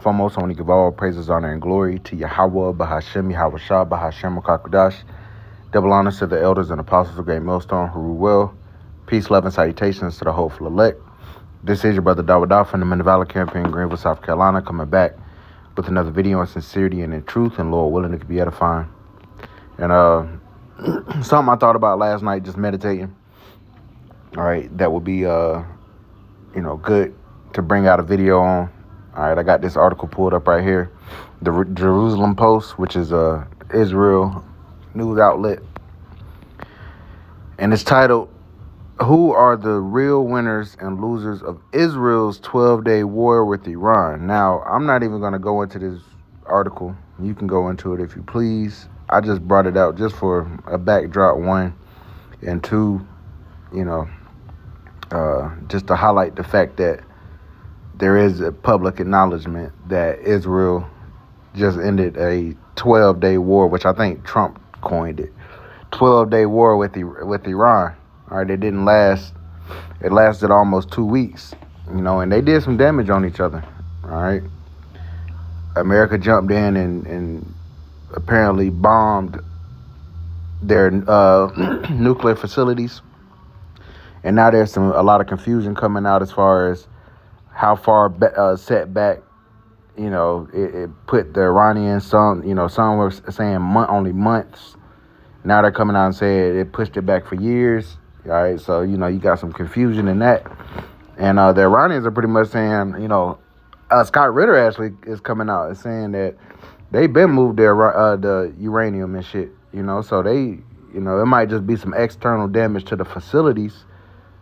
foremost, I want to give all praises, honor, and glory to Yahweh, Bahashem, Yahweh Shah, Bahashem, Kakudash. Double honors to the elders and apostles of Great Millstone who rule well. Peace, love, and salutations to the hopeful elect. This is your brother Dawada from the Men of Valor campaign in Greenville, South Carolina, coming back with another video on sincerity and in truth, and Lord willing, it could be edifying. And something I thought about last night, just meditating. All right, that would be good to bring out a video on. All right, I got this article pulled up right here, the Jerusalem Post, which is a Israel news outlet, and it's titled, "Who are the real winners and losers of Israel's 12-day war with Iran?" Now, I'm not even going to go into this article. You can go into it if you please. I just brought it out just for a backdrop, one, and two, just to highlight the fact that there is a public acknowledgement that Israel just ended a 12-day war, which I think Trump coined it. 12-day war with Iran. All right, it didn't last. It lasted almost 2 weeks, and they did some damage on each other. All right. America jumped in and apparently bombed their nuclear facilities. And now there's a lot of confusion coming out as far as how far set back, it put the Iranians. Some were saying only months. Now they're coming out and saying it pushed it back for years. All right, so, you got some confusion in that. And the Iranians are pretty much saying, Scott Ritter actually is coming out and saying that they've been moved the uranium and shit, so they, it might just be some external damage to the facilities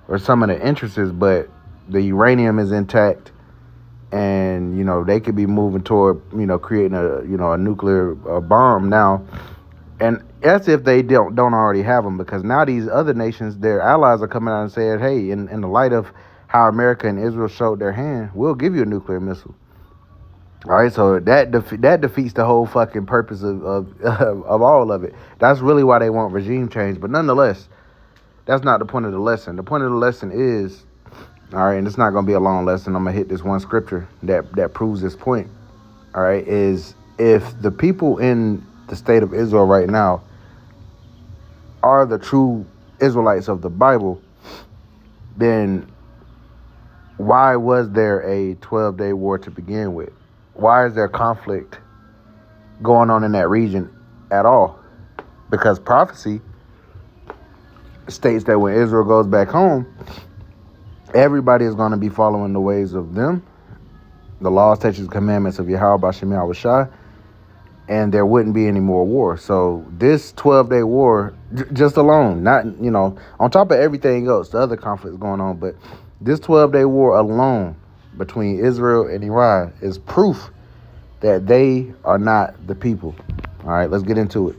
or some of the entrances, but the uranium is intact, and they could be moving toward creating a nuclear bomb now, and as if they don't already have them, because now these other nations, their allies, are coming out and saying, hey, in the light of how America and Israel showed their hand, we'll give you a nuclear missile. All right, so that defeats the whole fucking purpose of all of it. That's really why they want regime change, but nonetheless, that's not the point of the lesson. The point of the lesson is, all right, and it's not going to be a long lesson. I'm going to hit this one scripture that proves this point, all right, is if the people in the state of Israel right now are the true Israelites of the Bible, then why was there a 12-day war to begin with? Why is there conflict going on in that region at all? Because prophecy states that when Israel goes back home, everybody is going to be following the ways of them, the laws, statutes, commandments of Yahweh Bashem Yahweh Shai, and there wouldn't be any more war. So this 12-day war, just alone, not, on top of everything else, the other conflicts going on, but this 12-day war alone between Israel and Iran is proof that they are not the people. All right, let's get into it.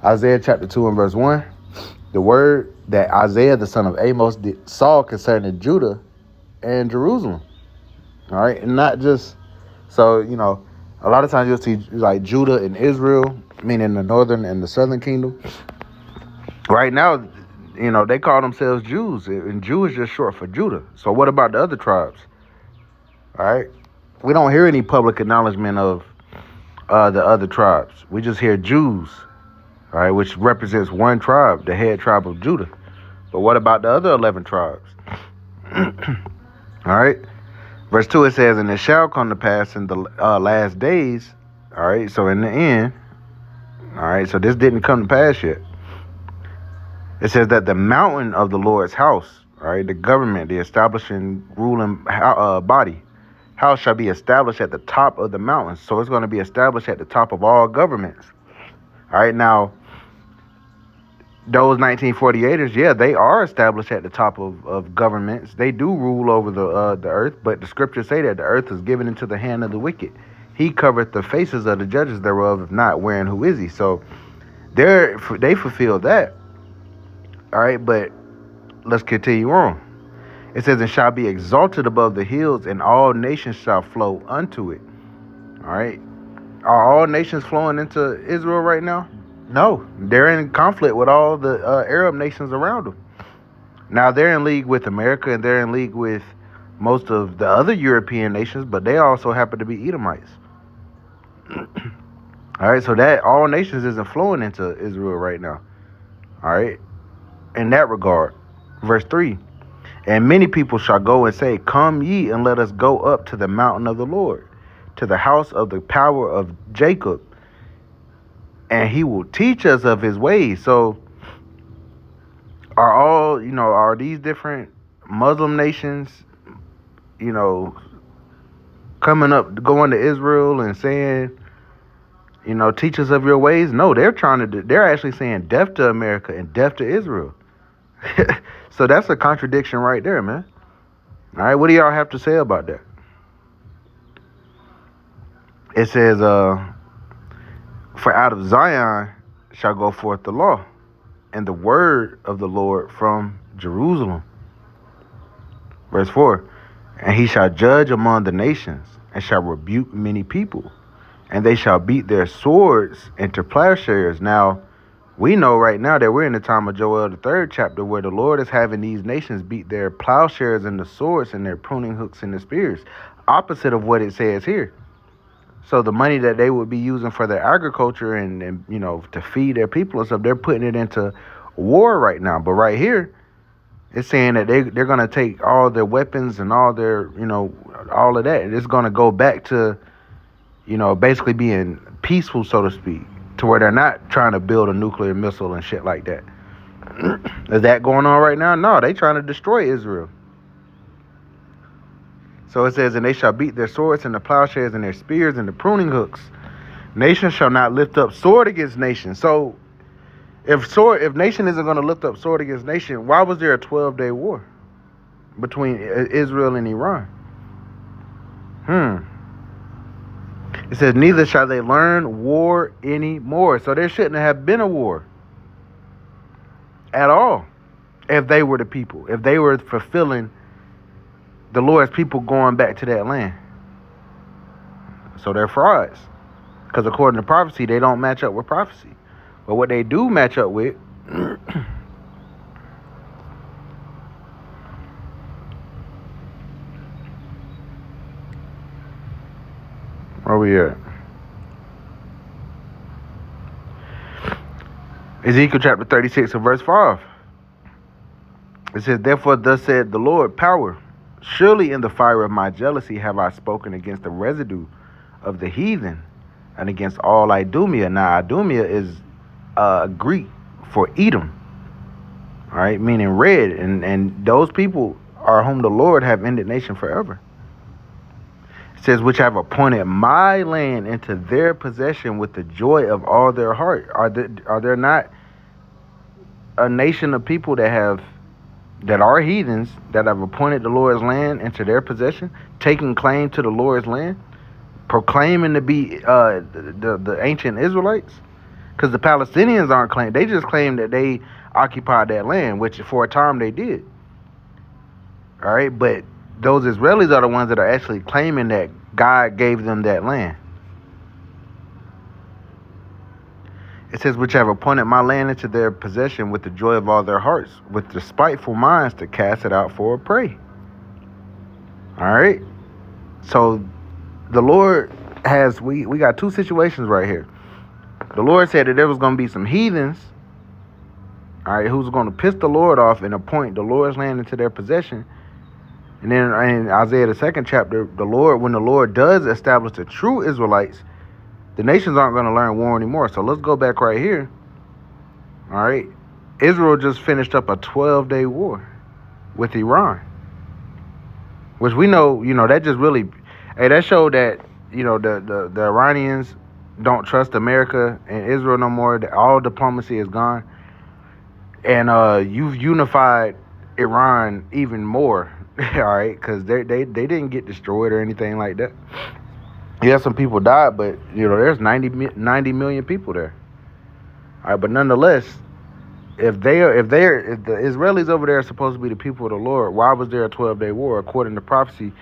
Isaiah chapter 2 and verse 1. The word that Isaiah, the son of Amos, saw concerning Judah and Jerusalem. All right, and not just, so, a lot of times you'll see like Judah and Israel, meaning the northern and the southern kingdom. Right now, they call themselves Jews, and Jew is just short for Judah. So what about the other tribes? All right, we don't hear any public acknowledgement of the other tribes. We just hear Jews. All right, which represents one tribe, the head tribe of Judah. But what about the other 11 tribes? All right. Verse 2, it says, "And it shall come to pass in the last days." All right, so in the end. All right, so this didn't come to pass yet. It says that the mountain of the Lord's house, all right, the government, the establishing ruling body, house shall be established at the top of the mountains. So it's going to be established at the top of all governments. All right, now, those 1948ers, yeah, they are established at the top of governments. They do rule over the earth, but the scriptures say that the earth is given into the hand of the wicked. He covereth the faces of the judges thereof, if not, wherein who is he? So they fulfilled that. All right, but let's continue on. It says, "And shall be exalted above the hills, and all nations shall flow unto it." All right, are all nations flowing into Israel right now? No, they're in conflict with all the Arab nations around them. Now they're in league with America, and they're in league with most of the other European nations, but they also happen to be Edomites. All right, so that all nations isn't flowing into Israel right now. All right, in that regard. Verse 3. And many people shall go and say, Come ye, and let us go up to the mountain of the Lord, to the house of the power of Jacob, and he will teach us of his ways. So are these different Muslim nations, coming up, going to Israel and saying, teach us of your ways? No, they're actually saying death to America and death to Israel. So that's a contradiction right there, man. All right, what do y'all have to say about that? It says, for out of Zion shall go forth the law and the word of the Lord from Jerusalem. Verse 4. And he shall judge among the nations and shall rebuke many people, and they shall beat their swords into plowshares. Now, we know right now that we're in the time of Joel, the 3rd chapter, where the Lord is having these nations beat their plowshares and the swords and their pruning hooks and the spears, opposite of what it says here. So the money that they would be using for their agriculture and to feed their people and stuff, they're putting it into war right now. But right here, it's saying that they're going to take all their weapons and all their, all of that. And it's going to go back to, basically being peaceful, so to speak, to where they're not trying to build a nuclear missile and shit like that. Is that going on right now? No, they trying to destroy Israel. So it says, and they shall beat their swords and the plowshares and their spears and the pruning hooks. Nation shall not lift up sword against nation. So if nation isn't going to lift up sword against nation, why was there a 12-day war between Israel and Iran? It says, neither shall they learn war anymore. So there shouldn't have been a war at all if they were the people, if they were fulfilling the Lord's people going back to that land. So they're frauds. Because according to prophecy, they don't match up with prophecy. But what they do match up with where we at? Ezekiel chapter 36 and verse 5. It says, therefore thus said the Lord, power. Surely in the fire of my jealousy have I spoken against the residue of the heathen and against all Idumea. Now, Idumea is Greek for Edom, all right, meaning red. And those people are whom the Lord have indignation forever. It says, which have appointed my land into their possession with the joy of all their heart. Are there not a nation of people that are heathens that have appointed the Lord's land into their possession, taking claim to the Lord's land, proclaiming to be the ancient Israelites? Because the Palestinians aren't claiming. They just claim that they occupied that land, which for a time they did. All right, but those Israelis are the ones that are actually claiming that God gave them that land. It says, which have appointed my land into their possession with the joy of all their hearts, with despiteful minds to cast it out for a prey. All right. So the Lord has, we got two situations right here. The Lord said that there was going to be some heathens, all right, who's going to piss the Lord off and appoint the Lord's land into their possession. And then in Isaiah, the 2nd chapter, when the Lord does establish the true Israelites, the nations aren't going to learn war anymore. So let's go back right here. All right. Israel just finished up a 12-day war with Iran, which we know, that just really, that showed that, the Iranians don't trust America and Israel no more. That all diplomacy is gone. And you've unified Iran even more, all right, because they didn't get destroyed or anything like that. Yeah, some people died, but there's 90 million people there. All right, but nonetheless, if the Israelis over there are supposed to be the people of the Lord, why was there a 12-day war? According to prophecy,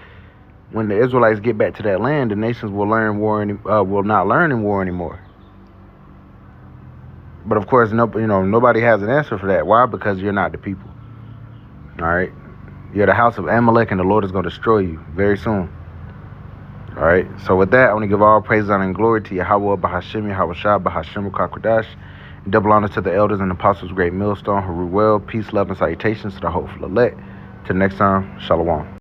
when the Israelites get back to that land, the nations will not learn in war anymore. But of course, nobody has an answer for that. Why? Because you're not the people. All right. You're the house of Amalek, and the Lord is going to destroy you very soon. All right. So with that, I want to give all praise, honor, and glory to Yahweh, Bahashim, Yahweh Shah, Bahashim, Kakwadash. Double honor to the elders and apostles, great millstone, Haru well. Peace, love, and salutations to the hopeful elect. Till next time, Shalom.